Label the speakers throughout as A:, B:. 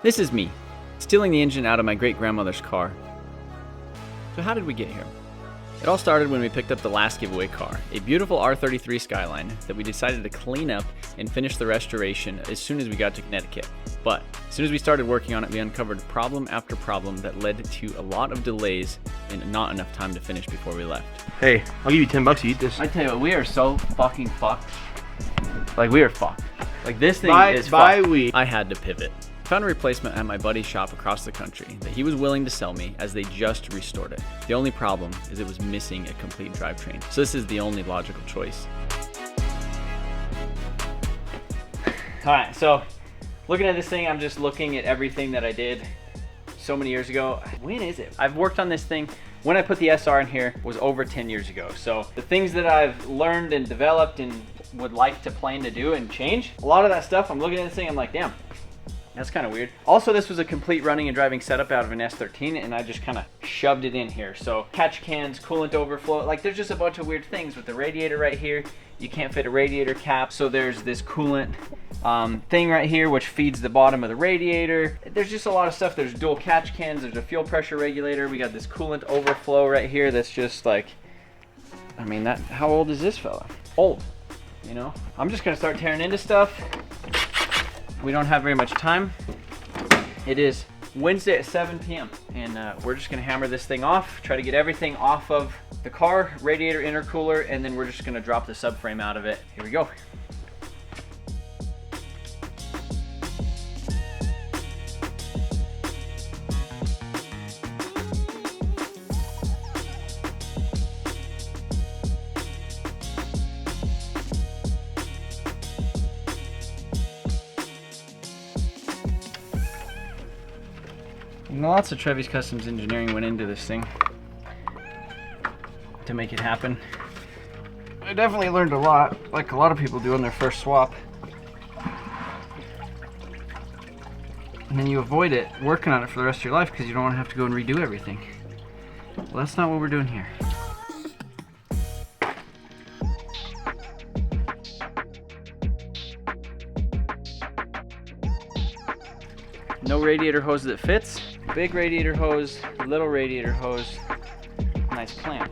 A: This is me, stealing the engine out of my great-grandmother's car. So how did we get here? It all started when we picked up the last giveaway car, a beautiful R33 Skyline that we decided to clean up and finish the restoration as soon as we got to Connecticut. But as soon as we started working on it, we uncovered problem after problem that led to a lot of delays and not enough time to finish before we left.
B: Hey, I'll give you $10 to eat this.
A: I tell you what, we are so fucking fucked. Like, we are fucked. Like, this thing is fucked. I had to pivot. I found a replacement at my buddy's shop across the country that he was willing to sell me as they just restored it. The only problem is it was missing a complete drivetrain. So this is the only logical choice. All right, so looking at this thing, I'm just looking at everything that I did so many years ago. When is it? I've worked on this thing. When I put the SR in here was over 10 years ago. So the things that I've learned and developed and would like to plan to do and change, a lot of that stuff, I'm looking at this thing, I'm like, damn, that's kind of weird. Also, this was a complete running and driving setup out of an S13, and I just kind of shoved it in here. So catch cans, coolant overflow, like there's just a bunch of weird things with the radiator right here. You can't fit a radiator cap, so there's this coolant thing right here which feeds the bottom of the radiator. There's just a lot of stuff. There's dual catch cans, there's a fuel pressure regulator. We got this coolant overflow right here that's just like, I mean, that, how old is this fella? Old, you know? I'm just gonna start tearing into stuff. We don't have very much time. It is Wednesday at 7 p.m. and we're just gonna hammer this thing off, try to get everything off of the car, radiator, intercooler, and then we're just gonna drop the subframe out of it. Here we go. You know, lots of Trevy's Customs engineering went into this thing to make it happen. I definitely learned a lot, like a lot of people do on their first swap. And then you avoid it, working on it for the rest of your life because you don't want to have to go and redo everything. Well, that's not what we're doing here. No radiator hose that fits. Big radiator hose, little radiator hose, nice clamp.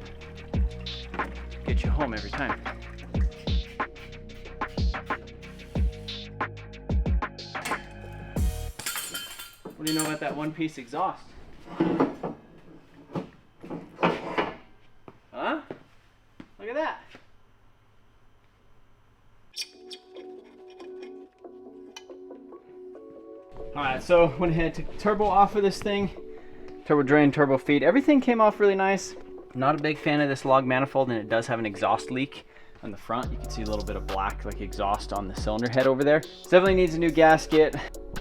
A: Get you home every time. What do you know about that one-piece exhaust? Huh? Look at that. Alright, so went ahead, took turbo off of this thing. Turbo drain, turbo feed. Everything came off really nice. Not a big fan of this log manifold, and it does have an exhaust leak on the front. You can see a little bit of black like exhaust on the cylinder head over there. Definitely needs a new gasket.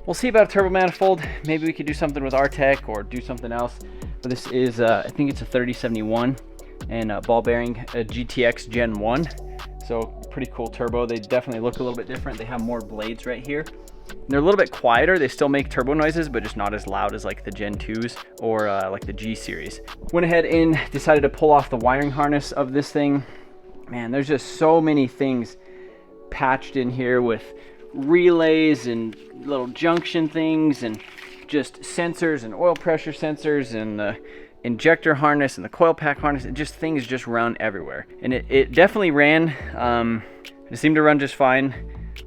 A: We'll see about a turbo manifold. Maybe we could do something with R-Tech or do something else. But this is, I think it's a 3071 and a ball bearing, a GTX Gen 1. So pretty cool turbo. They definitely look a little bit different. They have more blades right here. They're a little bit quieter. They still make turbo noises, but just not as loud as like the Gen 2s or like the G series. Went ahead and decided to pull off the wiring harness of this thing. Man, there's just so many things patched in here with relays and little junction things and just sensors and oil pressure sensors and the injector harness and the coil pack harness. And just things just run everywhere. And it definitely ran. It seemed to run just fine.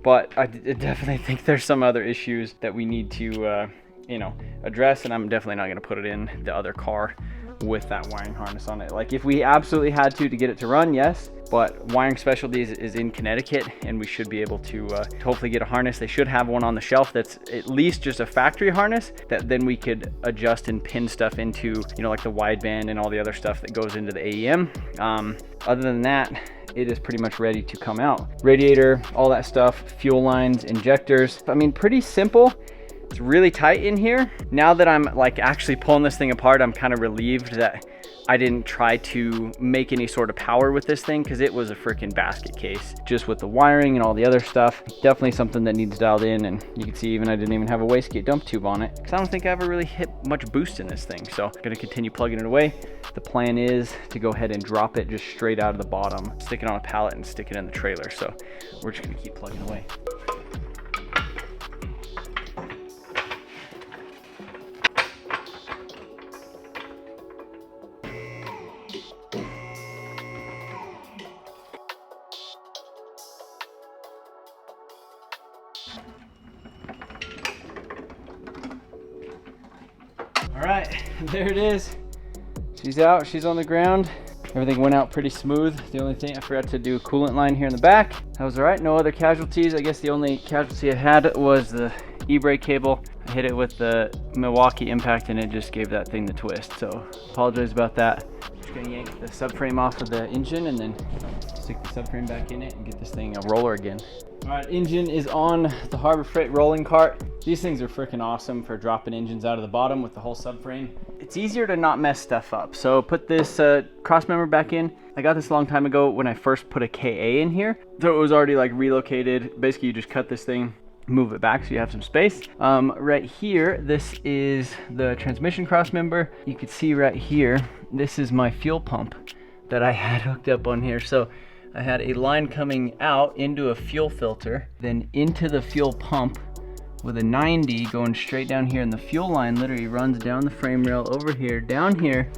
A: But I definitely think there's some other issues that we need to, you know, address, and I'm definitely not going to put it in the other car with that wiring harness on it. Like, if we absolutely had to get it to run, yes, but Wiring Specialties is in Connecticut, and we should be able to hopefully get a harness. They should have one on the shelf that's at least just a factory harness that then we could adjust and pin stuff into, you know, like the wideband and all the other stuff that goes into the AEM. Other than that, it is pretty much ready to come out. Radiator, all that stuff, fuel lines, injectors. I mean, pretty simple. It's really tight in here. Now that I'm like actually pulling this thing apart, I'm kind of relieved that I didn't try to make any sort of power with this thing because it was a freaking basket case just with the wiring and all the other stuff. Definitely something that needs dialed in, and you can see even I didn't even have a wastegate dump tube on it because I don't think I ever really hit much boost in this thing. So I'm gonna continue plugging it away. The plan is to go ahead and drop it just straight out of the bottom, stick it on a pallet and stick it in the trailer. So we're just gonna keep plugging away. All right, there it is. She's out, she's on the ground. Everything went out pretty smooth. The only thing, I forgot to do a coolant line here in the back. That was all right, no other casualties. I guess the only casualty I had was the e-brake cable. I hit it with the Milwaukee impact and it just gave that thing the twist. So apologize about that. Just gonna yank the subframe off of the engine and then stick the subframe back in it and get this thing a roller again. All right, engine is on the Harbor Freight rolling cart. These things are freaking awesome for dropping engines out of the bottom with the whole subframe. It's easier to not mess stuff up. So put this cross member back in. I got this a long time ago when I first put a KA in here. So it was already like relocated. Basically you just cut this thing, move it back so you have some space. Right here, this is the transmission cross member. You can see right here, this is my fuel pump that I had hooked up on here. So I had a line coming out into a fuel filter, then into the fuel pump with a 90 going straight down here, and the fuel line literally runs down the frame rail over here, down here,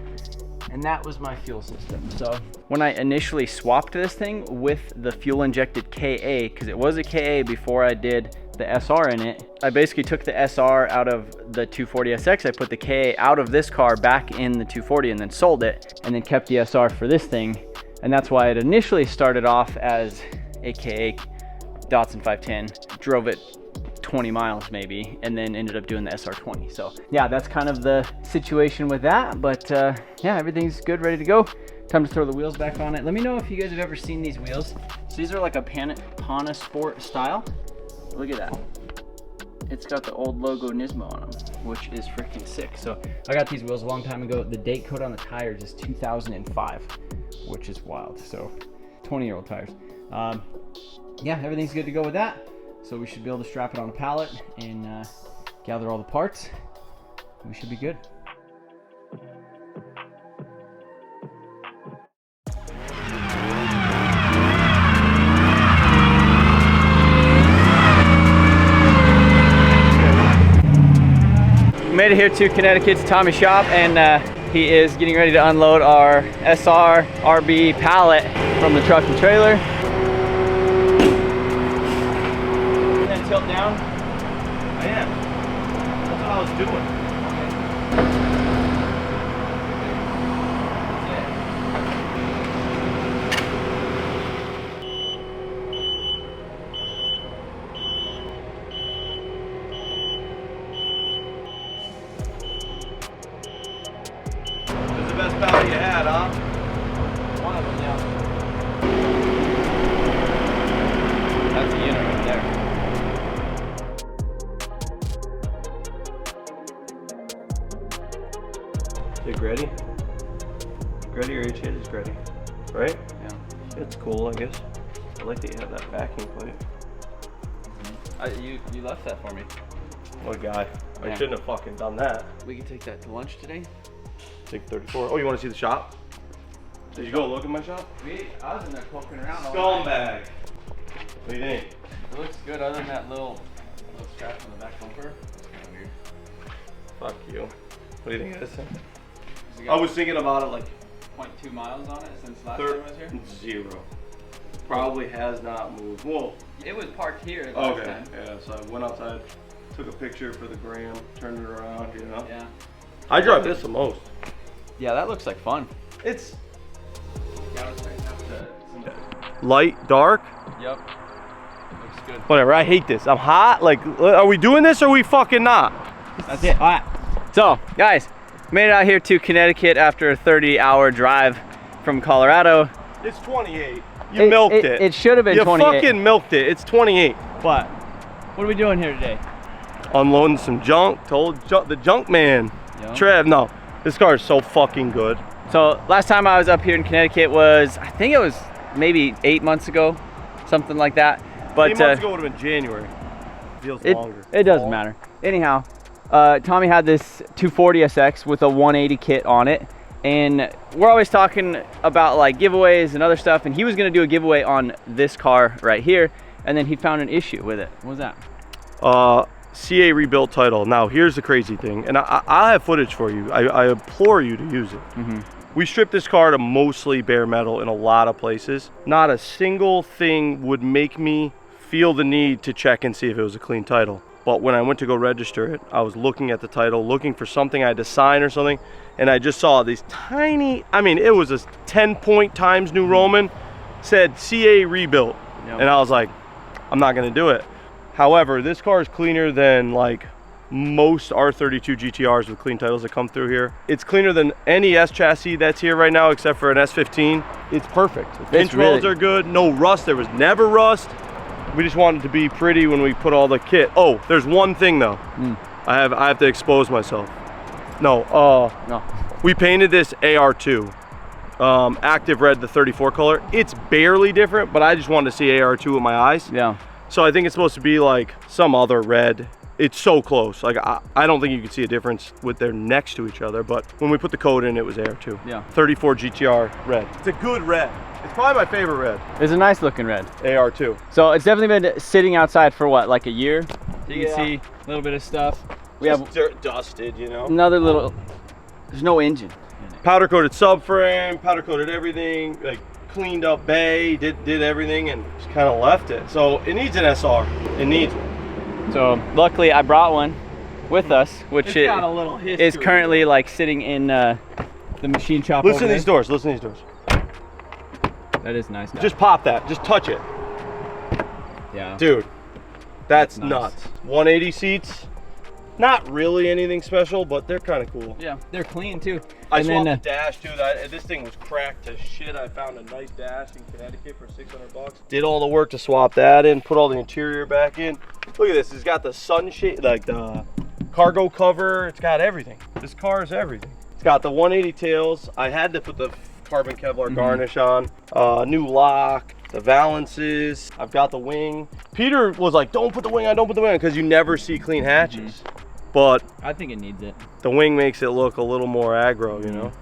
A: and that was my fuel system. So when I initially swapped this thing with the fuel injected KA, because it was a KA before I did the SR in it, I basically took the SR out of the 240SX, I put the KA out of this car back in the 240 and then sold it, and then kept the SR for this thing. And that's why it initially started off as AKA Datsun 510, drove it 20 miles maybe, and then ended up doing the SR20. So yeah, that's kind of the situation with that. But yeah, everything's good, ready to go. Time to throw the wheels back on it. Let me know if you guys have ever seen these wheels. So these are like a Pana Sport style. Look at that. It's got the old logo Nismo on them, which is freaking sick. So I got these wheels a long time ago. The date code on the tires is 2005, which is wild. So 20-year-old tires. Yeah, everything's good to go with that. So we should be able to strap it on a pallet and gather all the parts. We should be good. Made it here to Connecticut's Tommy's shop, and he is getting ready to unload our SR RB pallet from the truck and trailer. And then tilt down.
B: I am. That's what I was doing. Best pallet you had, huh?
A: One of them, yeah. That's the unit right there.
B: Is it Gretty? Gretty or H-Hit is Gretty, right?
A: Yeah.
B: It's cool, I guess. I like that you have that backing plate.
A: You left that for me.
B: What a guy.
A: Yeah.
B: I shouldn't have fucking done that.
A: We can take that to lunch today.
B: Take 34. Oh, you want to see the shop? Did you go look at my shop?
A: I was in there poking around all
B: Skull
A: night.
B: bag. What do you think?
A: It looks good other than that little strap on the back bumper. It's kind of weird.
B: Fuck you. What do you think of this thing? I was thinking about it like
A: 0.2 miles on it since last time I was here.
B: 0. Probably has not moved. Well,
A: It was parked here last
B: okay.
A: time.
B: Yeah, so I went outside, took a picture for the gram, turned it around, you know?
A: Yeah.
B: I drive this the most.
A: Yeah, that looks like fun.
B: It's
A: Yeah, I was straighten up the...
B: light, dark.
A: Yep. Looks good.
B: Whatever, I hate this. I'm hot. Like, are we doing this or are we fucking not?
A: That's it. All right. So, guys, made it out here to Connecticut after a 30-hour drive from Colorado.
B: It's 28. You milked it.
A: It should have been 28.
B: You fucking milked it. It's 28.
A: But what are we doing here today?
B: Unloading some junk. Told the junk man.
A: Yep.
B: Trev, no. This car is so fucking good.
A: So last time I was up here in Connecticut was, I think it was maybe 8 months ago, something like that. But
B: 8 months ago would have been January. Feels longer.
A: It doesn't matter. Anyhow, Tommy had this 240SX with a 180 kit on it, and we're always talking about like giveaways and other stuff, and he was gonna do a giveaway on this car right here, and then he found an issue with it. What was that?
B: CA rebuilt title. Now here's the crazy thing, and I'll have footage for you. I implore you to use it.
A: Mm-hmm.
B: We stripped this car to mostly bare metal in a lot of places. Not a single thing would make me feel the need to check and see if it was a clean title. But when I went to go register it, I was looking at the title, looking for something I had to sign or something, and I just saw these tiny, I mean, it was a 10-point Times New Roman, said CA rebuilt.
A: Yep.
B: And I was like, I'm not gonna do it. However, this car is cleaner than like most R32 GTRs with clean titles that come through here. It's cleaner than any S chassis that's here right now except for an S15. It's perfect. The pinch welds are good, no rust, there was never rust. We just wanted to be pretty when we put all the kit. Oh, there's one thing though. I have to expose myself. No, we painted this AR2. Active red, the 34 color. It's barely different, but I just wanted to see AR2 with my eyes.
A: Yeah.
B: So I think it's supposed to be like some other red. It's so close. Like I don't think you can see a difference with they're next to each other, but when we put the code in, it was AR2.
A: Yeah.
B: 34 GTR red. It's a good red. It's probably my favorite red.
A: It's a nice looking red.
B: AR2.
A: So it's definitely been sitting outside for what, like a year? So you can see a little bit of stuff. We
B: Just
A: have
B: dirt dusted, you know.
A: another little, there's no engine.
B: Powder coated subframe, powder coated everything, like cleaned up bay, did everything and just kind of left it. So it needs an SR. It needs one.
A: So luckily I brought one with us, which
B: It's got a little history.
A: is currently like sitting in the machine shop.
B: Listen
A: over
B: to these
A: there.
B: doors, listen to these doors.
A: That is nice.
B: Just pop that, just touch it.
A: Yeah.
B: Dude, that's
A: Nice.
B: nuts. 180 seats, not really anything special, but they're kind of cool.
A: Yeah, they're clean too.
B: I
A: And
B: swapped
A: then,
B: the dash too. This thing was cracked to shit. I found a nice dash in Connecticut for 600 bucks. Did all the work to swap that in, put all the interior back in. Look at this, it's got the sunshade, like the cargo cover. It's got everything. This car is everything. It's got the 180 tails. I had to put the carbon Kevlar garnish on. New lock, the valances. I've got the wing. Peter was like, don't put the wing on, don't put the wing on, because you never see clean hatches. But
A: I think it needs it.
B: the wing makes it look a little more aggro, you know?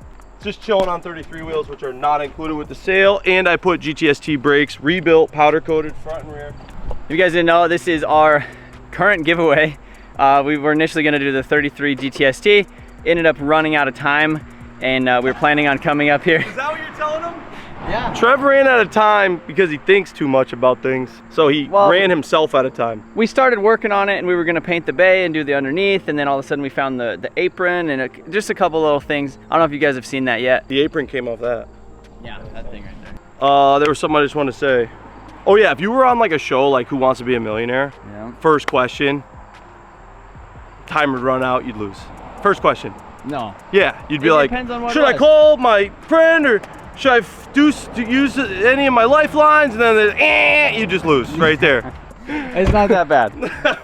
B: Just chilling on 33 wheels, which are not included with the sale. And I put GTST brakes, rebuilt, powder coated front and rear.
A: If you guys didn't know, this is our current giveaway. We were initially gonna do the 33 GTST, ended up running out of time, and we were planning on coming up here.
B: Is that what you're telling him?
A: Yeah.
B: Trevor ran out of time because he thinks too much about things. So he ran himself out of time.
A: We started working on it and we were gonna paint the bay and do the underneath, and then all of a sudden we found the apron and just a couple little things. I don't know if you guys have seen that yet.
B: The apron came off that.
A: Yeah, that thing right there.
B: There was something I just wanted to say. Oh yeah, if you were on like a show like Who Wants to Be a Millionaire,
A: Yeah.
B: first question, time would run out, you'd lose. First question.
A: No.
B: Yeah, you'd be
A: It
B: like,
A: depends on what
B: should
A: it
B: I
A: was.
B: call my friend or should I use any of my lifelines? And then you just lose right there.
A: It's not that bad.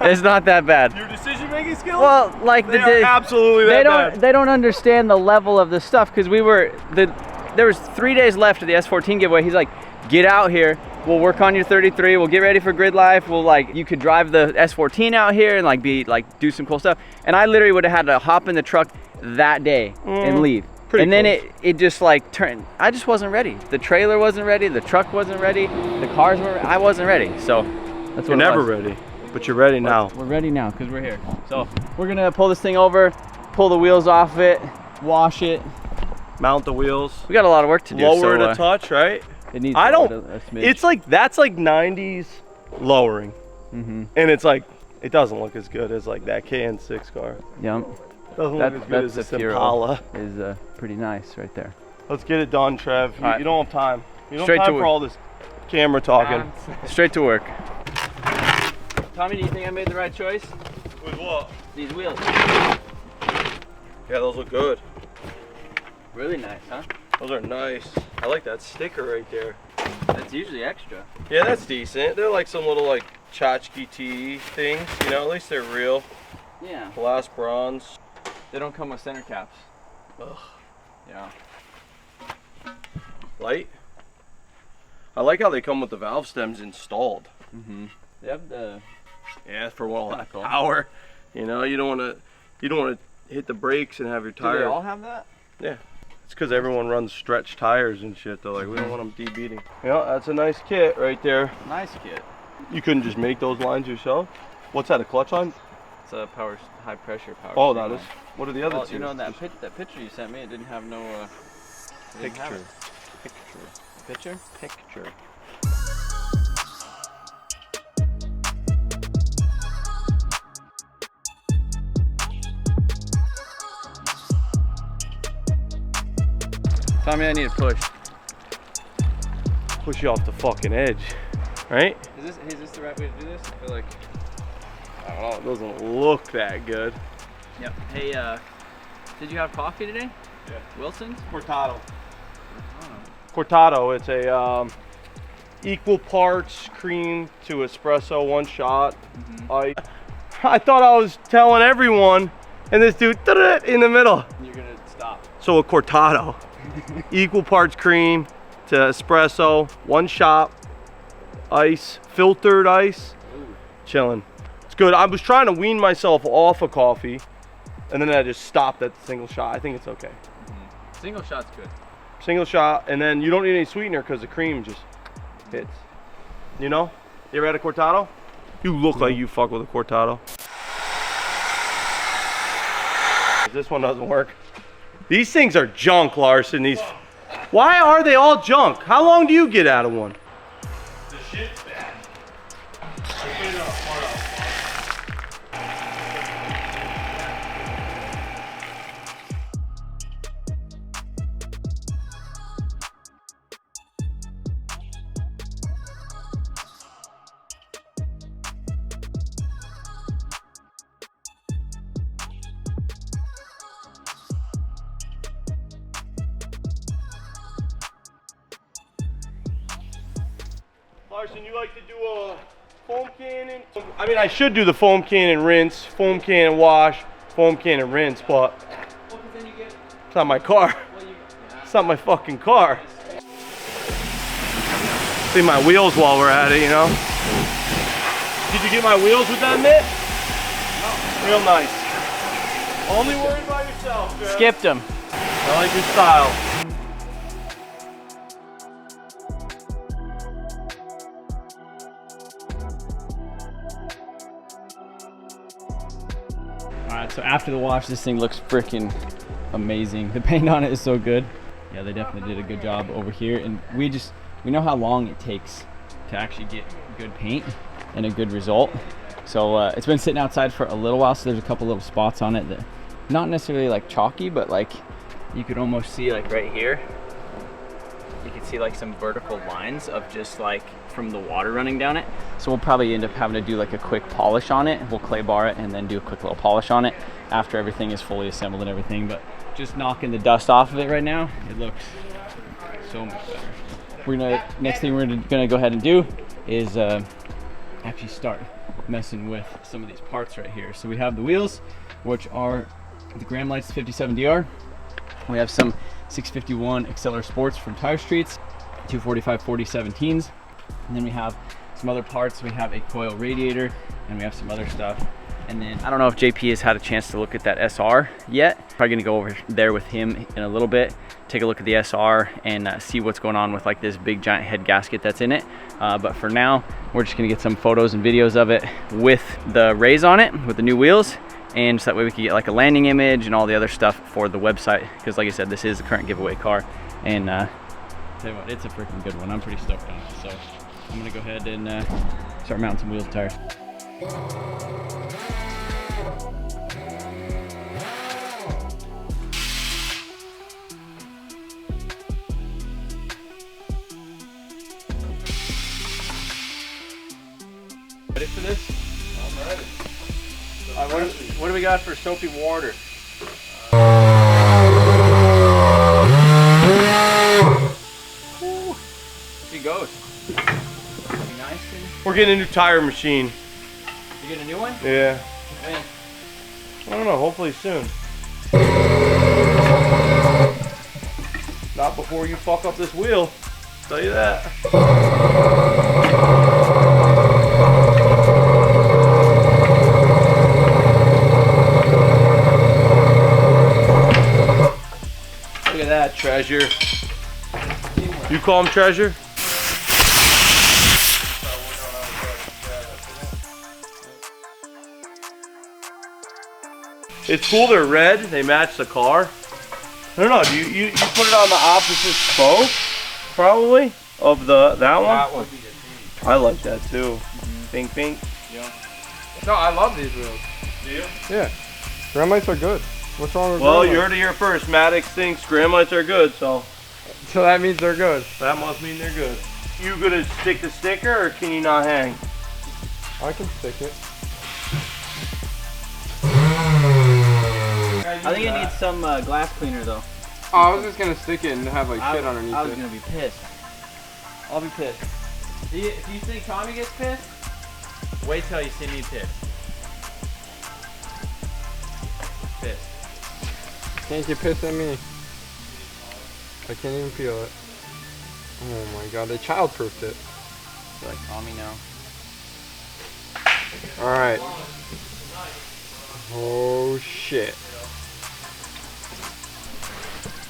A: It's not that bad.
B: Your decision making skills?
A: Well, like
B: they are absolutely that bad.
A: They don't understand the level of the stuff, because there was 3 days left of the S14 giveaway. He's like, get out here. We'll work on your 33. We'll get ready for grid life. You could drive the S14 out here and do some cool stuff. And I literally would have had to hop in the truck that day and leave. And then it just like turned. I just wasn't ready. The trailer wasn't ready. The truck wasn't ready. The cars were. I wasn't ready. So that's what
B: You're never ready, but you're ready now.
A: We're ready now because we're here. So we're gonna pull this thing over, pull the wheels off it, wash it,
B: mount the wheels.
A: We got a lot of work to do.
B: Lower it a touch, right?
A: It needs.
B: I don't.
A: A smidge.
B: It's like that's like 90s lowering, and it's like it doesn't look as good as like that KN6 car.
A: Yep.
B: Doesn't look as good as this Impala.
A: Is pretty nice right there.
B: Let's get it done, Trev.
A: Right.
B: You don't have time. You don't
A: Straight
B: have
A: to
B: time for
A: work.
B: all this camera talking.
A: Straight to work. Tommy, do you think I made the right choice?
B: With what?
A: These wheels.
B: Yeah, those look good.
A: Really nice, huh?
B: Those are nice. I like that sticker right there.
A: That's usually extra.
B: Yeah, that's decent. They're like some little like tchotchke tea things, you know, at least they're real.
A: Yeah.
B: Glass bronze.
A: They don't come with center caps.
B: Ugh.
A: Yeah.
B: Light. I like how they come with the valve stems installed.
A: They have the.
B: Yeah, for all that
A: cool.
B: power. You know, you don't want to hit the brakes and have your tire.
A: Do they all have that?
B: Yeah. It's because everyone runs stretch tires and shit. They're like, we don't want them debeating. Yeah, that's a nice kit right there.
A: Nice kit.
B: You couldn't just make those lines yourself? What's that, a clutch line?
A: It's a high pressure power.
B: Oh,
A: steering
B: that is.
A: line.
B: What are the other
A: Well,
B: two?
A: you know that picture you sent me, it didn't have no
B: Picture.
A: Picture? Tell me I need to push.
B: Push you off the fucking edge, right?
A: Is this the right way to do this? I feel like.
B: I don't know, it doesn't look that good.
A: Yep. Hey, did you have coffee today?
B: Yeah.
A: Wilson's?
B: Cortado. Cortado, it's a equal parts cream to espresso, one shot. I thought I was telling everyone, and this dude in the middle.
A: You're gonna stop.
B: So a cortado, equal parts cream to espresso, one shot, ice, filtered ice, chilling. It's good. I was trying to wean myself off of coffee, and then I just stopped at the single shot. I think it's okay.
A: Single shot's good.
B: Single shot, and then you don't need any sweetener because the cream just hits. You know? You ever had a cortado? You look like you fuck with a cortado. This one doesn't work. These things are junk, Larson. These. Why are they all junk? How long do you get out of one? The shit's bad. Larson, you like to do a foam cannon? I mean, I should do the foam cannon rinse, foam cannon wash, foam cannon rinse, but it's not my car. It's not my fucking car. See my wheels while we're at it, you know? Did you get my wheels with that mitt? No. Real nice. Only worried about yourself, Jeff.
A: Skipped them.
B: I like your style.
A: Alright, so after the wash, this thing looks freaking amazing. The paint on it is so good. Yeah, they definitely did a good job over here, and we know how long it takes to actually get good paint and a good result. So it's been sitting outside for a little while, so there's a couple little spots on it that not necessarily like chalky, but like you could almost see like right here. You can see like some vertical lines of just like from the water running down it. So we'll probably end up having to do like a quick polish on it. We'll clay bar it and then do a quick little polish on it after everything is fully assembled and everything. But just knocking the dust off of it right now, it looks so much better. Next thing we're gonna go ahead and do is actually start messing with some of these parts right here. So we have the wheels, which are the Graham Lights 57DR. We have some 651 Acceler Sports from Tire Streets, 245 4017s, and then we have some other parts. We have a coil radiator, and we have some other stuff. And then I don't know if JP has had a chance to look at that SR yet. Probably gonna go over there with him in a little bit, take a look at the SR and see what's going on with like this big giant head gasket that's in it. But for now, we're just gonna get some photos and videos of it with the rays on it, with the new wheels, and so that way we can get like a landing image and all the other stuff for the website, because like I said, this is the current giveaway car, and tell you what, it's a freaking good one. I'm pretty stoked on it. So I'm gonna go ahead and start mounting some wheels and tires. Ready for this?
B: I'm ready.
A: What do we got for soapy water? She goes. Nice.
B: We're getting a new tire machine.
A: You get a new one?
B: Yeah.
A: When?
B: I don't know, hopefully soon. Not before you fuck up this wheel, I'll tell you that. Look at that, Treasure. You call him Treasure? It's cool, they're red, they match the car. I don't know, do you put it on the opposite spoke, probably, of that one?
C: That one.
B: I like that too. Pink, pink.
C: Yeah. No, I love these wheels.
B: Do you?
C: Yeah. Graham lights are good. What's wrong with
B: Well,
C: Graham
B: you heard it here first. Maddox thinks Graham lights are good, so
C: So that means they're good.
B: That must mean they're good. You gonna stick the sticker or can you not hang?
C: I can stick it.
A: I think it needs some glass cleaner though.
C: Oh, I was just gonna stick it and have like shit underneath
A: I was
C: it.
A: gonna be pissed. I'll be pissed. If you think Tommy gets pissed, wait till you see me pissed. Pissed.
C: Can't get pissed at me. I can't even feel it. Oh my god, they childproofed it.
A: You're like, Tommy, no.
C: Alright. Oh shit.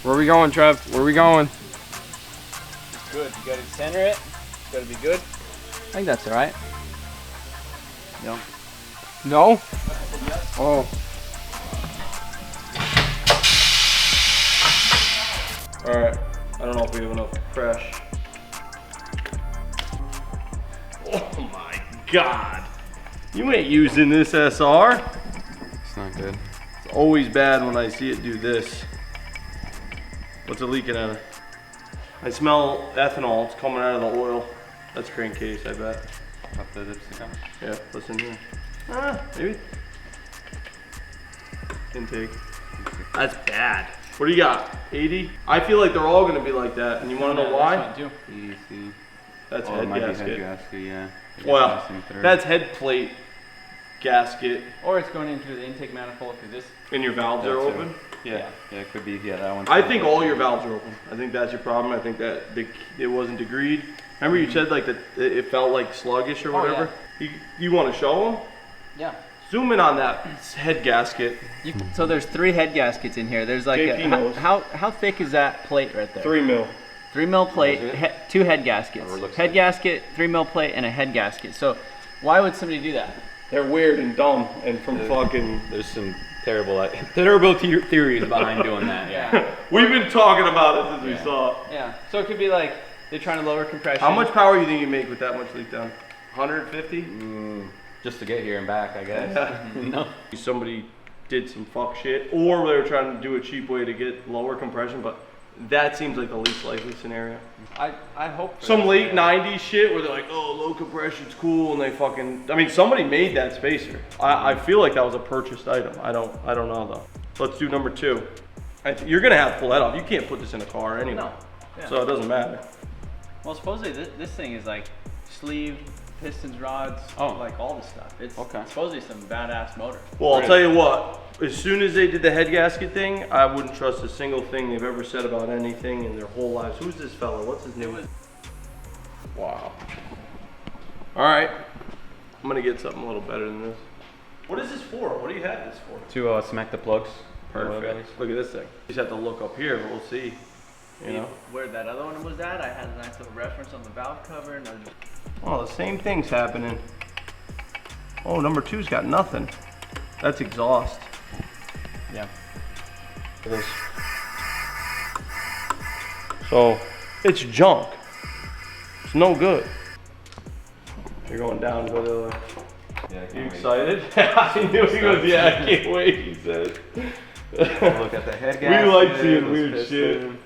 C: Where we going, Trev? Where we going?
A: Good. You gotta center it. It's gotta be good. I think that's alright. No.
C: No? Oh.
B: Alright, I don't know if we have enough fresh. Oh my god. You ain't using this SR.
C: It's not good.
B: It's always bad when I see it do this. What's it leaking out of? I smell ethanol. It's coming out of the oil. That's crankcase, I bet.
C: Up the lipstick on.
B: Yeah, listen here. Maybe. Intake. That's bad. What do you got? 80? I feel like they're all gonna be like that, and you wanna know why?
C: Easy.
B: That's
C: Oh,
B: head
C: it might
B: gasket.
C: be head gasket, yeah.
B: Well, that's head plate gasket,
A: Or it's going in through the intake manifold because this.
B: and your valves are
C: That's it.
B: open.
C: Yeah, it could be, yeah, that one.
B: I think all your valves are open. I think that's your problem. I think that it wasn't degreed. Remember you said like that it felt like sluggish or whatever? You want to show them?
A: Yeah.
B: Zoom in on that head gasket.
A: So there's 3 head gaskets in here. There's like
B: JP knows.
A: how thick is that plate right there?
B: 3 mil.
A: 3 mil plate,
C: What is it?
A: 2 head gaskets.
C: Or it looks
A: Head
C: like-
A: gasket, 3 mil plate, and a head gasket. So why would somebody do that?
B: They're weird and dumb and from fucking.
D: There's some terrible theories behind doing that.
A: Yeah.
B: We've been talking about it since we
A: Yeah.
B: saw it.
A: Yeah. So it could be like they're trying to lower compression.
B: How much power do you think you make with that much leak down? 150?
D: Just to get here and back, I guess.
A: No.
B: Somebody did some fuck shit, or they were trying to do a cheap way to get lower compression, but that seems like the least likely scenario.
A: I hope. for
B: Some
A: this,
B: late
A: yeah.
B: 90s shit where they're like, oh, low compression's cool, and they fucking, I mean, somebody made that spacer. I feel like that was a purchased item. I don't know though. Let's do number 2. You're gonna have to pull that off. You can't put this in a car anyway.
A: No. Yeah.
B: So it doesn't matter.
A: Well, supposedly this thing is like sleeved, pistons, rods, like all this stuff. It's supposedly some badass motor.
B: Well, I'll tell you what, as soon as they did the head gasket thing, I wouldn't trust a single thing they've ever said about anything in their whole lives. Who's this fella? What's his name? Wow. All right, I'm gonna get something a little better than this. What is this for? What do you have this for?
D: To smack the plugs.
B: Perfect. Look at this thing. You just have to look up here, but we'll see. You know?
A: Where that other one was at, I had a nice little reference on the valve cover, and I just.
B: Oh, the same thing's happening. Oh, number 2's got nothing. That's exhaust.
A: Yeah.
B: It is. So, it's junk. It's no good. You're going down, go the other way.
D: Yeah,
B: You excited? I knew he was, yeah, I can't wait, he said.
D: Look at the head
B: We
D: gasket.
B: like seeing
D: those
B: weird
D: pistons.
B: shit.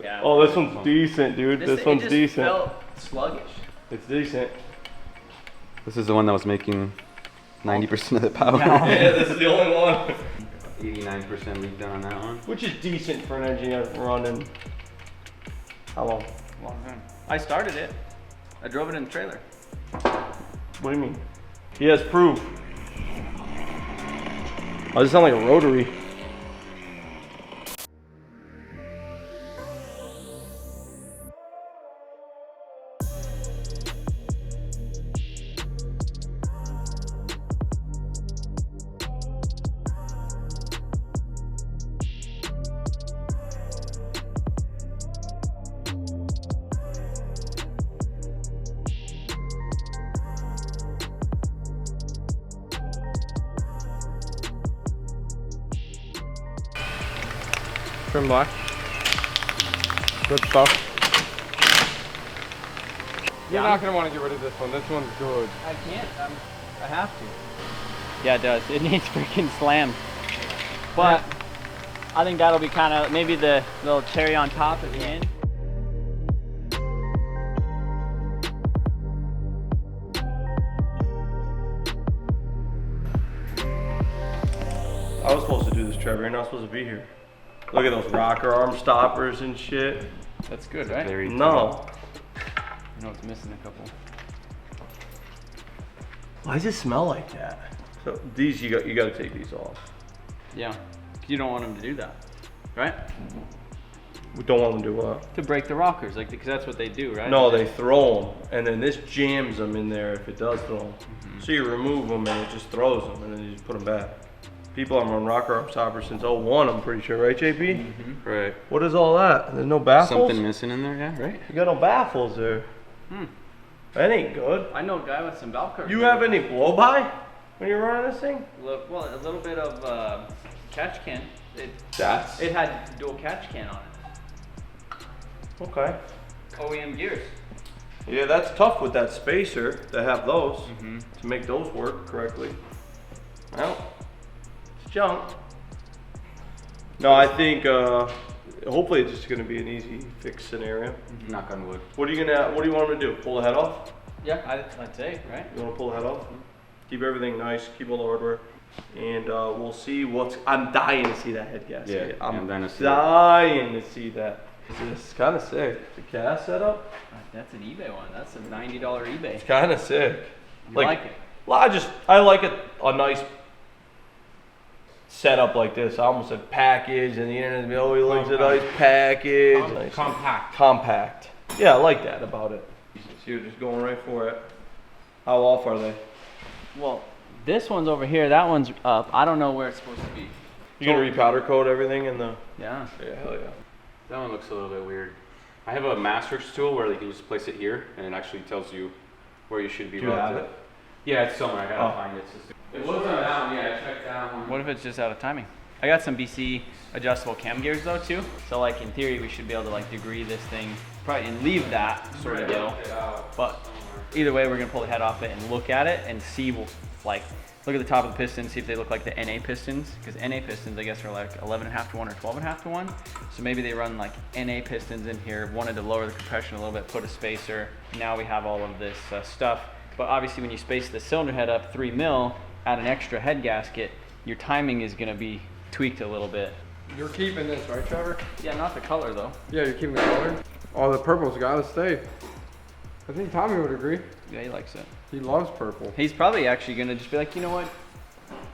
A: Yeah.
B: Oh, this one's decent, dude. This one's
A: it just
B: decent.
A: felt sluggish.
B: It's decent.
D: This is the one that was making 90% of the power.
B: Yeah, this is the only one.
D: 89% leak down on that one.
B: Which is decent for an engineer running. How long?
A: Long time. I started it. I drove it in the trailer.
B: What do you mean? He has proof. Oh, this sound like a rotary.
C: Trim black. Good stuff. You're not gonna want to get rid of this one. This one's good.
A: I can't. I have to. Yeah, it does. It needs freaking slammed. But I think that'll be kind of maybe the little cherry on top at the end.
B: I was supposed to do this, Trevor. You're not supposed to be here. Look at those rocker arm stoppers and shit.
A: That's good, right?
B: No.
A: You know it's missing a couple.
B: Why does it smell like that? So these you got to take these off.
A: Yeah, you don't want them to do that, right?
B: We don't want them to do what?
A: To break the rockers, like because that's what they do, right?
B: No, they throw them, and then this jams them in there if it does throw them. So you remove them, and it just throws them, and then you just put them back. People have run rocker arm stoppers since '01, I'm pretty sure, right, JP?
D: Right.
B: What is all that? There's no baffles?
D: Something missing in there, yeah, right?
B: You got no baffles there. That ain't good.
A: I know a guy with some valve covers.
B: You have any blow-by when you're running this thing?
A: Well, a little bit of catch can.
B: It
A: had dual catch can on it.
B: Okay.
A: OEM gears.
B: Yeah, that's tough with that spacer to have those, to make those work correctly. Well, it's junk. No, I think hopefully it's just gonna be an easy fix scenario.
D: Knock on wood.
B: What do you want them to do? Pull the head off?
A: Yeah, I'd say, right?
B: You wanna pull the head off? Keep everything nice, keep all the hardware. And we'll see I'm dying to see that head gasket.
D: Yeah,
B: I'm
D: dying
B: dying to see that. It's kind of sick. The gas setup?
A: That's an eBay one. That's a $90 eBay.
B: It's kind of sick.
A: You like it?
B: Well, I like a nice setup like this. I almost said package, and the internet he looks at a nice package. Nice. Compact. Yeah, I like that about it. So you're just going right for it. How off are they?
A: Well, this one's over here. That one's up. I don't know where it's supposed to be.
B: You're gonna repowder coat everything in the?
A: Yeah.
B: Yeah, hell yeah.
D: That one looks a little bit weird. I have a master's tool where you can just place it here, and it actually tells you where you should be.
B: Do you have it?
D: Yeah, it's somewhere. I gotta find it. It was on that one. Yeah, I checked that one.
A: What if it's just out of timing? I got some BC adjustable cam gears though too. So like in theory, we should be able to like degree this thing probably and leave that sort of deal. But either way, we're gonna pull the head off it and look at it and see, like, look at the top of the piston, see if they look like the NA pistons, because NA pistons, I guess, are like 11.5 to 1 or 12.5 to 1. So maybe they run like NA pistons in here, wanted to lower the compression a little bit, put a spacer. Now we have all of this stuff. But obviously when you space the cylinder head up 3 mil, add an extra head gasket, your timing is gonna be tweaked a little bit.
C: You're keeping this, right, Trevor?
A: Yeah, not the color though.
C: Yeah, you're keeping the color. Oh, the purple's gotta stay. I think Tommy would agree.
A: Yeah, he likes it.
C: He loves purple.
A: He's probably actually gonna just be like, you know what?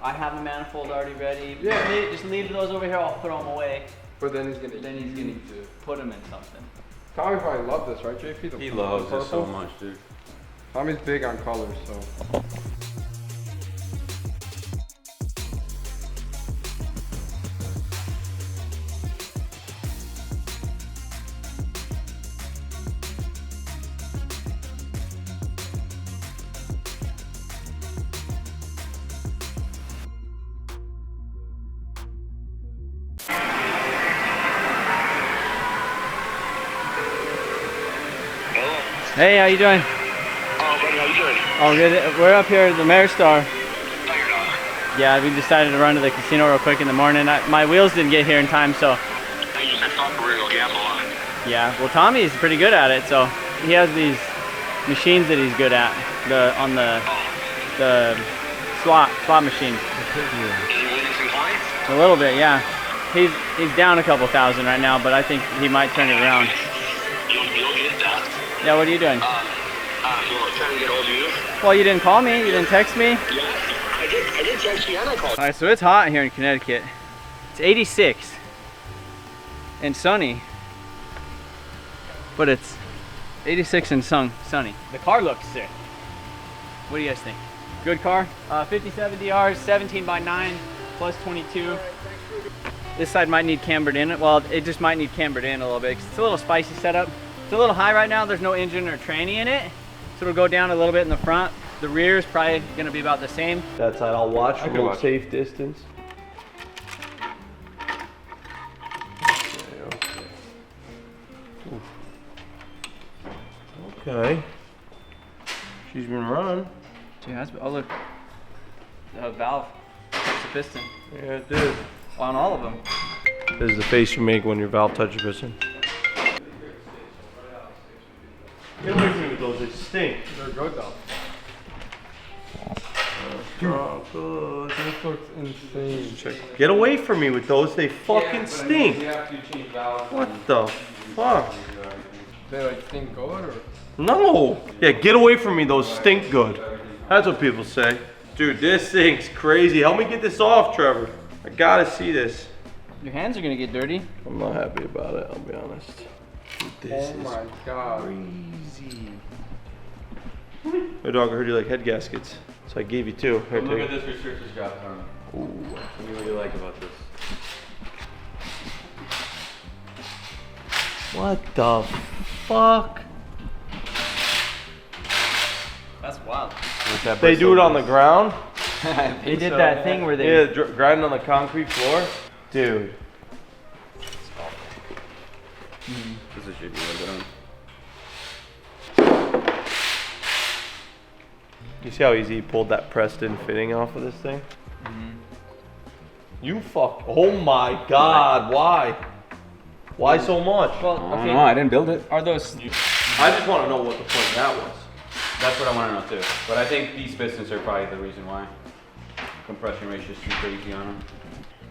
A: I have a manifold already ready.
C: Yeah.
A: Just leave those over here. I'll throw them away.
C: But then he's gonna.
A: Then he's gonna put them in something.
C: Tommy probably loved this, right, JP?
D: He loves it so much, dude.
C: Tommy's big on colors, so.
A: Hey, how you doing?
E: Oh, buddy, how you doing?
A: Oh, good. We're up here at the Mare Star.
E: No, you're not.
A: Yeah, we decided to run to the casino real quick in the morning. My wheels didn't get here in time, so.
E: I just thought we were going to gamble on it.
A: Yeah, well, Tommy's pretty good at it, so he has these machines that he's good at. On the slot machine.
E: Is he winning some clients?
A: A little bit, yeah. He's down a couple thousand right now, but I think he might turn it around.
E: You'll get that.
A: Yeah, what are you doing?
E: Well, trying to get hold of you.
A: Well, you didn't call me. You didn't text me.
E: Yeah, I did text you and I called.
A: All right, so it's hot here in Connecticut. It's 86 and sunny, but it's 86 and sunny. The car looks sick. What do you guys think? Good car. 57 DRs, 17 by 9 plus 22. This side might need cambered in. Well, it just might need cambered in a little bit. 'Cause it's a little spicy setup. It's a little high right now. There's no engine or tranny in it, so it'll go down a little bit in the front. The rear is probably going to be about the same.
B: That side I'll watch from a safe distance. Okay. She's been running.
A: She has. Oh look, the valve touched the piston
B: Yeah, it did.
A: on all of them.
B: This is the face you make when your valve touches piston. Get away from me with those, they stink.
C: They're good though. This looks insane.
B: Get away from me with those. They fucking stink. What the fuck?
C: They like stink good or?
B: No. Yeah, get away from me. Those stink good. That's what people say. Dude, this thing's crazy. Help me get this off, Trevor. I gotta see this.
A: Your hands are gonna get dirty.
B: I'm not happy about it, I'll be honest. Dude, this
C: Oh my god.
B: crazy. My dog, I heard you like head gaskets, so I gave you two. Here,
D: Look
B: take
D: at
B: it.
D: this restrictor's job, Tom.
B: Ooh.
D: What do you really like about this?
B: What the fuck?
A: That's wild.
B: They do it on the ground?
A: They did that thing where they.
B: Yeah, grinding on the concrete floor? Dude.
D: This is shitty.
B: You see how easy he pulled that Preston fitting off of this thing? You fuck. Oh my god, why? Why so much?
A: Well,
D: I don't
A: okay.
D: know, I didn't build it.
A: Are those?
B: I just want to know what the point of that was.
D: That's what I want to know too. But I think these pistons are probably the reason why. Compression ratio is too crazy on them.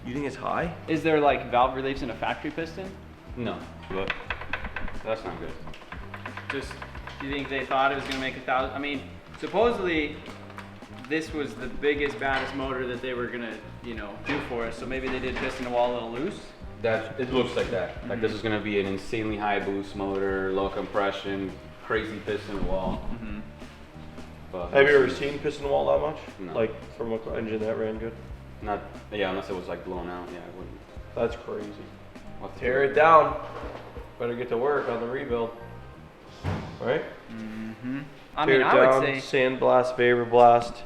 B: You think it's high?
A: Is there like valve reliefs in a factory piston?
D: No, but that's not good.
A: Just, do you think they thought it was gonna make 1,000? I mean, supposedly this was the biggest, baddest motor that they were gonna, you know, do for us. So maybe they did piston wall a little loose.
D: That it looks like that. Like this is gonna be an insanely high boost motor, low compression, crazy piston wall. But
B: Have you ever seen piston wall that much?
D: No.
B: Like from an engine that ran good?
D: not? Yeah, unless it was like blown out. Yeah, I wouldn't.
B: That's crazy.
D: What to
B: Tear
D: do?
B: it down. Better get to work on the rebuild. Right?
A: I
B: Tear
A: mean,
B: it
A: I
B: down,
A: would say.
B: sandblast, vapor blast,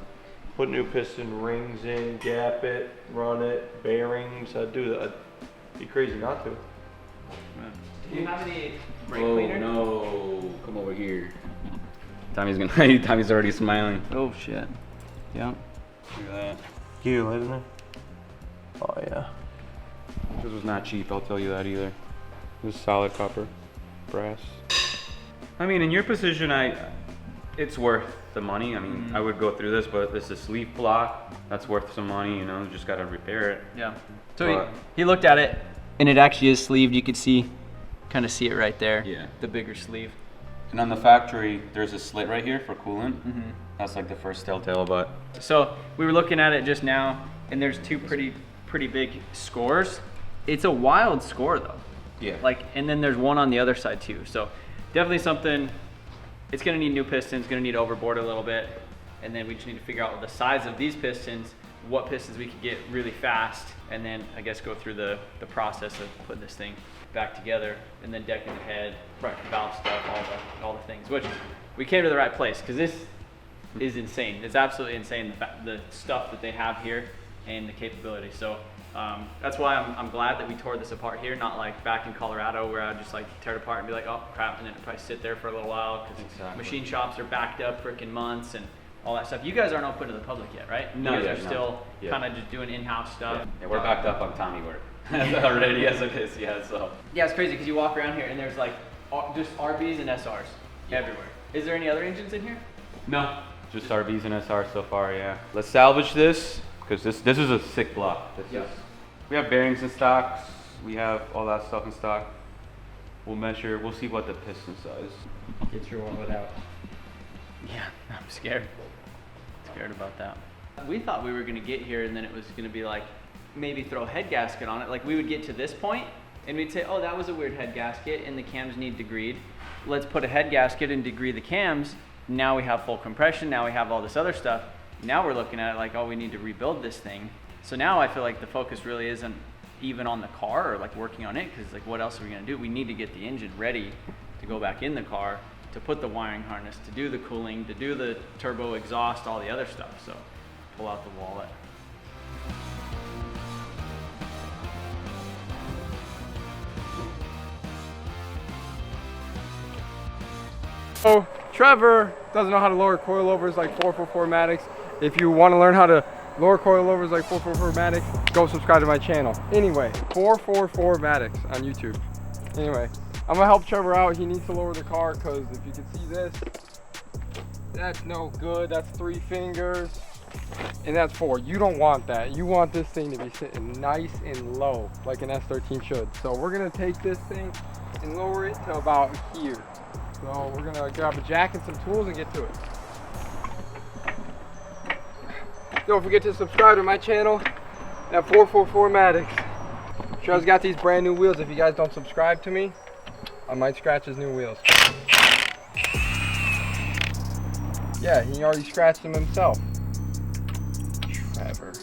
B: put new piston rings in, gap it, run it, bearings. I'd do that. I'd be crazy not to.
A: Do you have any brake
D: Oh
A: cleaner?
D: no! Come over here. Tommy's gonna. Tommy's already smiling.
A: Oh shit. Yeah.
D: Look at that.
B: You light in there? Oh yeah.
D: This was not cheap. I'll tell you that either. This is solid copper, brass. I mean, in your position, it's worth the money. I mean, I would go through this, but this is sleeve block. That's worth some money. You know, you just gotta repair it.
A: Yeah. So
D: But-
A: he looked at it, and it actually is sleeved. You could see, kind of see it right there.
D: Yeah.
A: The bigger sleeve.
D: And on the factory, there's a slit right here for coolant. That's like the first telltale, but
A: So we were looking at it just now, and there's two pretty big scores. It's a wild score though.
D: yeah.
A: Like, and then there's one on the other side too. So definitely something. It's gonna need new pistons. Gonna need overboard a little bit, and then we just need to figure out the size of these pistons, what pistons we could get really fast, and then I guess go through the process of putting this thing back together, and then decking the head, valve stuff, all the things. Which we came to the right place because this is insane. It's absolutely insane the stuff that they have here and the capability. So that's why I'm glad that we tore this apart here, not like back in Colorado where I'd just like tear it apart and be like, oh crap, and then it'd probably sit there for a little while because
D: Exactly.
A: machine shops are backed up freaking months and all that stuff. You guys aren't open to the public yet, right?
D: No,
A: you guys
D: yeah,
A: are
D: no.
A: still
D: Yeah.
A: kind of just doing in-house stuff.
D: Yeah, we're backed up on Tommy work already as it is. Yeah, so.
A: Yeah, it's crazy because you walk around here and there's like just RBs and SRs everywhere. Is there any other engines in here?
D: No, just RVs and SR so far. Yeah. Let's salvage this because this is a sick block.
A: Yeah.
D: We have bearings in stock. We have all that stuff in stock. We'll measure. We'll see what the piston size.
A: Get your wallet out. Yeah, I'm scared. Scared about that. We thought we were gonna get here and then it was gonna be like, maybe throw a head gasket on it. Like we would get to this point and we'd say, oh, that was a weird head gasket and the cams need degreed. Let's put a head gasket and degree the cams. Now we have full compression. Now we have all this other stuff. Now we're looking at it like, oh, we need to rebuild this thing. So now I feel like the focus really isn't even on the car or like working on it because like what else are we gonna do? We need to get the engine ready to go back in the car, to put the wiring harness, to do the cooling, to do the turbo exhaust, all the other stuff. So pull out the wallet.
C: So Trevor doesn't know how to lower coilovers like 444 Matics. If you want to learn how to lower coilovers like 444 Matics, go subscribe to my channel. Anyway, 444 Matics on YouTube. Anyway, I'm gonna help Trevor out. He needs to lower the car because if you can see this, that's no good. That's 3 fingers. And that's 4. You don't want that. You want this thing to be sitting nice and low, like an S13 should. So we're gonna take this thing and lower it to about here. So we're gonna grab a jack and some tools and get to it. Don't forget to subscribe to my channel at 444 Maddox. Trev's got these brand new wheels. If you guys don't subscribe to me, I might scratch his new wheels. Yeah, he already scratched them himself. Trevor.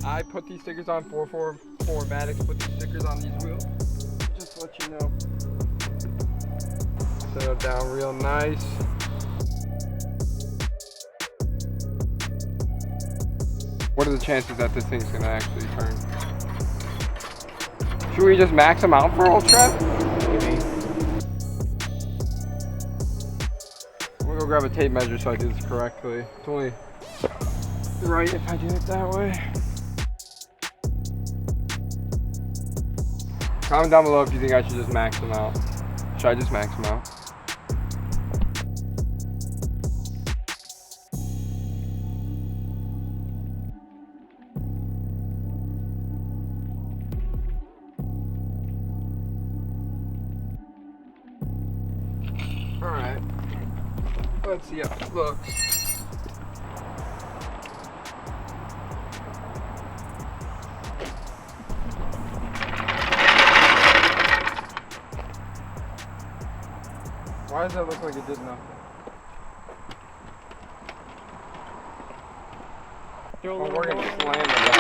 C: I put these stickers on 444 Maddox, put these stickers on these wheels, just to let you know. Set it down real nice. What are the chances that this thing's gonna actually turn? Should we just max them out for old Trev?
A: Maybe.
C: I'm gonna go grab a tape measure so I do this correctly. It's only right if I do it that way. Comment down below if you think I should just max them out. Should I just max them out? Alright. Let's see how it looks. Why does that look like it did nothing? Oh, we're gonna slam it down.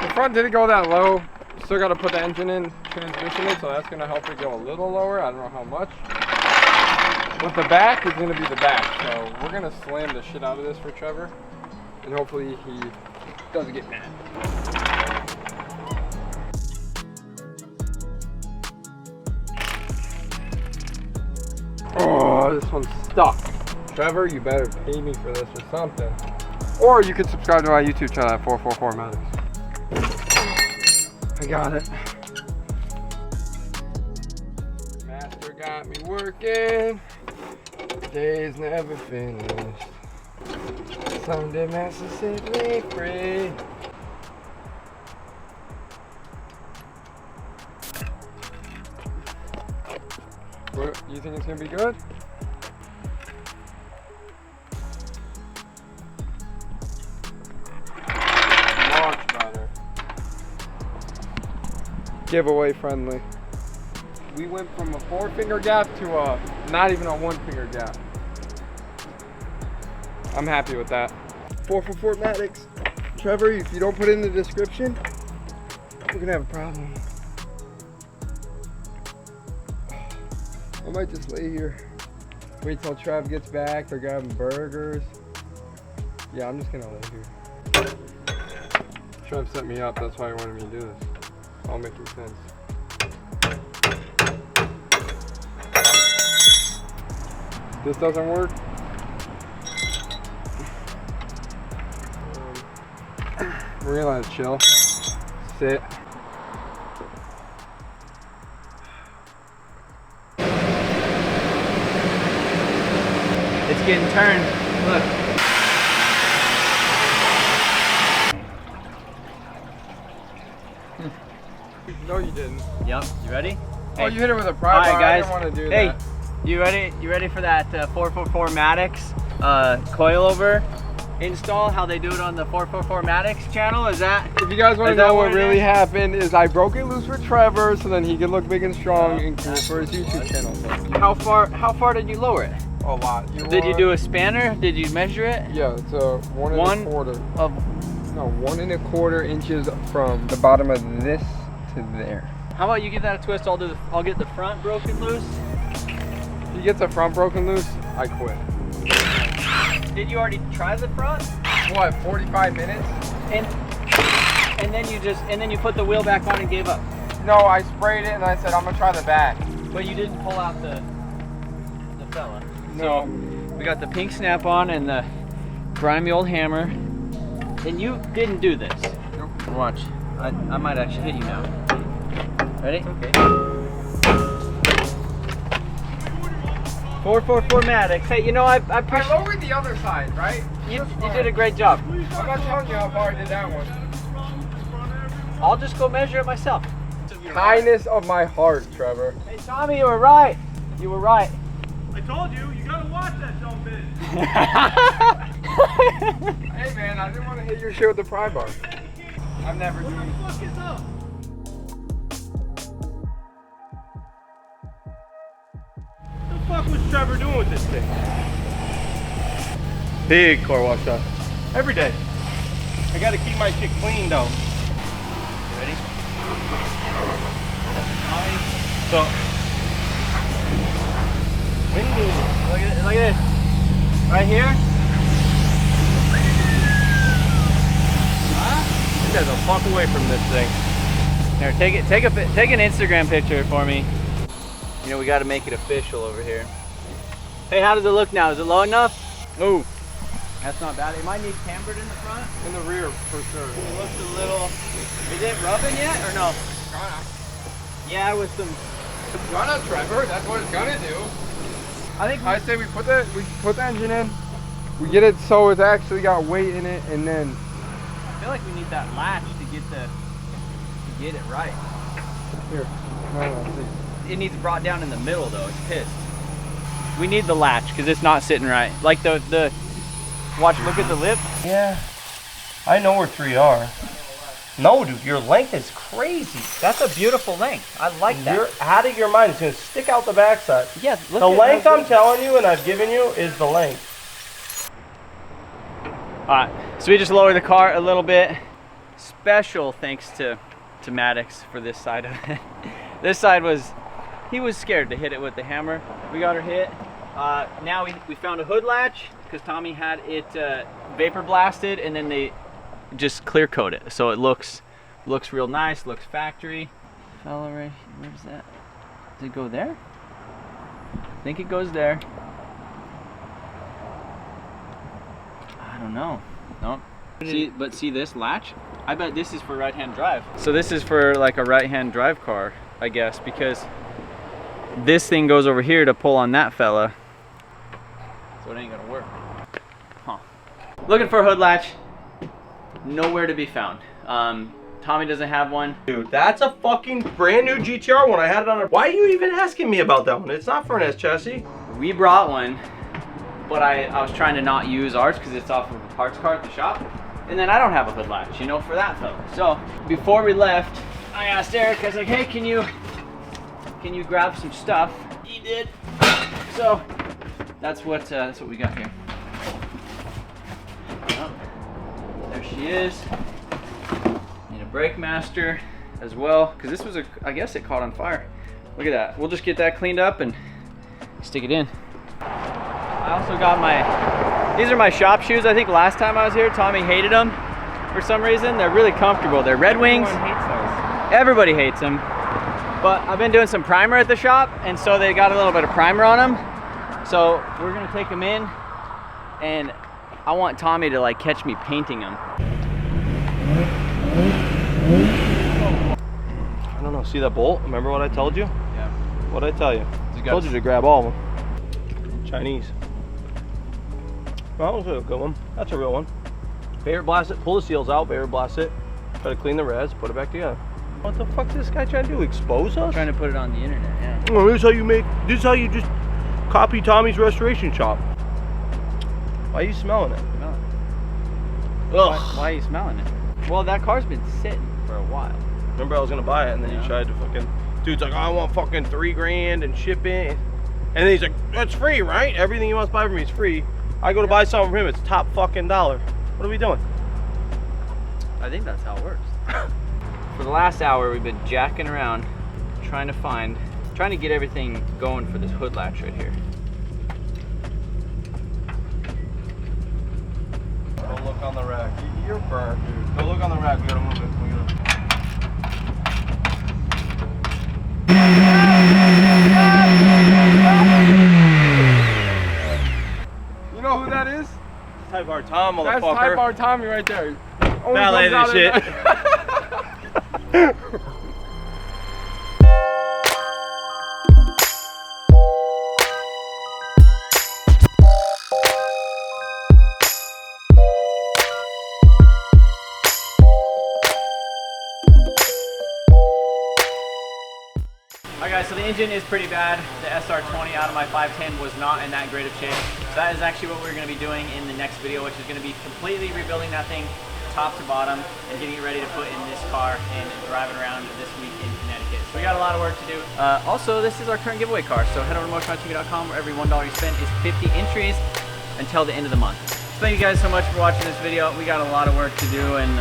C: The front didn't go that low. Still got to put the engine in, transmission in, so that's gonna help it go a little lower. I don't know how much. But the back is gonna be the back, so we're gonna slam the shit out of this for Trevor, and hopefully he doesn't get mad. Oh, this one's stuck. Trevor, you better pay me for this or something. Or you could subscribe to my YouTube channel at 444 Maddox. I got it. Master got me working. Day's never finished. Someday Master set me free. What, you think it's gonna be good? Much better. Giveaway friendly. We went from a 4-finger gap to a not even a 1-finger gap. I'm happy with that. 444 Maddox. Trevor, if you don't put it in the description, we're gonna have a problem. I might just lay here, wait till Trev gets back. They're grabbing burgers. Yeah, I'm just gonna lay here. Trev set me up, that's why he wanted me to do this. It's all making sense. This doesn't work. We're gonna let it chill. Sit.
A: It's getting turned. Look.
C: No, you didn't.
A: Yep. You ready?
C: Oh, you hit it with a pry bar.
A: Alright, guys.
C: I didn't want to do
A: Hey,
C: that.
A: you ready? You ready for that 444 Maddox coilover install? How they do it on the 444 Maddox channel? Is that?
C: If you guys want to
A: is that
C: know what
A: it
C: really
A: is?
C: happened, is I broke it loose for Trevor so then he could look big and strong and cool for his YouTube channel.
A: How far did you lower it?
C: A lot.
A: Did you do a spanner? Did you measure it?
C: Yeah, it's a 1 1/4.
A: Of
C: 1 1/4 inches from the bottom of this to there.
A: how about you give that a twist? I'll get the front broken loose.
C: If he gets the front broken loose, I quit.
A: Did you already try the front?
C: What, 45 minutes?
A: And then you put the wheel back on and gave up.
C: No, I sprayed it and I said I'm gonna try the back.
A: But you didn't pull out the fella.
C: No.
A: We got the pink snap-on and the grimy old hammer. And you didn't do this.
C: Nope.
A: Watch. I might actually hit you now. Ready? Okay. 444 Maddox. Hey, you know, I
C: I
A: appreciate
C: lowered the other side, right?
A: you did a great job.
C: I'm not telling you how far I did that one.
A: I'll just go measure it myself.
C: Kindness of my heart, Trevor.
A: Hey, Tommy, you were right. You were right.
B: I told you, you gotta watch that dumb bitch.
C: Hey man, I didn't want to hit your shit with the pry bar. I've never
B: What
C: done.
B: the fuck is up? What the fuck was Trevor doing with this thing? Big car wash job. Every day. I gotta keep my shit clean though.
A: Ready?
B: So, window.
A: Look at this. Right here.
B: You guys will fuck away from this thing.
A: Here, take an Instagram picture for me. You know, we got to make it official over here. Hey, how does it look now? Is it low enough? Oh, that's not bad. It might need cambered in the front.
C: In the rear, for sure.
A: It looks a little. Is it rubbing yet or no?
C: Gonna.
A: Yeah, with some.
C: Gonna, Trevor. That's what it's gonna do.
A: I think.
C: I say we put the engine in. We get it so it's actually got weight in it, and then.
A: I feel like we need that latch to get it right.
C: Here. No, see.
A: It needs brought down in the middle though. It's pissed. We need the latch because it's not sitting right. Like the watch. Look at the lip.
B: Yeah, I know where 3 are. No, dude, your length is crazy.
A: That's a beautiful length. I like that.
B: You're out of your mind. It's gonna stick out the backside.
A: Yeah. Look
B: The
A: at
B: length
A: how
B: I'm telling you and I've given you is the length.
A: Alright, so we just lowered the car a little bit. Special thanks to Maddox for this side of it. This side he was scared to hit it with the hammer. We got her hit. Now we found a hood latch because Tommy had it vapor blasted and then they just clear coat it. So it looks real nice, looks factory. Fella right, where's that? Does it go there? I think it goes there. I don't know. Nope. See this latch? I bet this is for right-hand drive. So this is for like a right-hand drive car, I guess, because this thing goes over here to pull on that fella. So it ain't gonna work. Huh. Looking for a hood latch. Nowhere to be found. Tommy doesn't have one.
B: Dude, that's a fucking brand new GTR one. I had it on a... Why are you even asking me about that one? It's not for an S chassis.
A: We brought one, but I was trying to not use ours because it's off of a parts car at the shop. And then I don't have a hood latch, you know, for that fella. So before we left, I asked Eric, I was like, hey, can you grab some stuff? He did. So that's what we got here. Oh, there she is. Need a brake master as well, because this was I guess it caught on fire. Look at that. We'll just get that cleaned up and stick it in. I also got these are my shop shoes. I think last time I was here, Tommy hated them for some reason. They're really comfortable. They're Red Wings.
C: Everyone hates those.
A: Everybody hates them. But I've been doing some primer at the shop, and so they got a little bit of primer on them. So we're gonna take them in, and I want Tommy to like catch me painting them.
B: I don't know. See that bolt? Remember what I told you?
A: Yeah.
B: What'd I tell you? I told you to grab all of them. Chinese. Well, that was a good one. That's a real one. Vapor blast it, pull the seals out, vapor blast it, try to clean the reds, put it back together. What the fuck is this guy trying to do? Expose us?
A: Trying to put it on the internet, yeah.
B: Oh, this is how you just copy Tommy's restoration shop. Why are you smelling it?
A: Smell it. Why are you smelling it? Well, that car's been sitting for a while.
B: Remember I was gonna buy it and then
A: Yeah.
B: you tried to fucking, dude's like, oh, I want fucking $3 grand and shipping. And then he's like, that's free, right? Everything he wants to buy from me is free. I go to buy something from him, it's top fucking dollar. What are we doing?
A: I think that's how it works. For the last hour, we've been jacking around, trying to get everything going for this hood latch right here.
B: Go look on the rack. You're burnt, dude. Go look on the rack. We gotta move it.
C: You know who that is?
B: Type R Tom,
C: That's
B: motherfucker.
C: Type R Tommy right there. Only
B: Valet
C: comes
B: this
C: out
B: shit.
C: at night.
A: guys, so the engine is pretty bad. The SR20 out of my 510 was not in that great of shape. So that is actually what we're going to be doing in the next video, which is going to be completely rebuilding that thing top to bottom and getting it ready to put in this car and drive it around this week in Connecticut. So we got a lot of work to do. Also, this is our current giveaway car, so head over to motorsportteam.com where every $1 you spend is 50 entries until the end of the month. So thank you guys so much for watching this video. We got a lot of work to do, and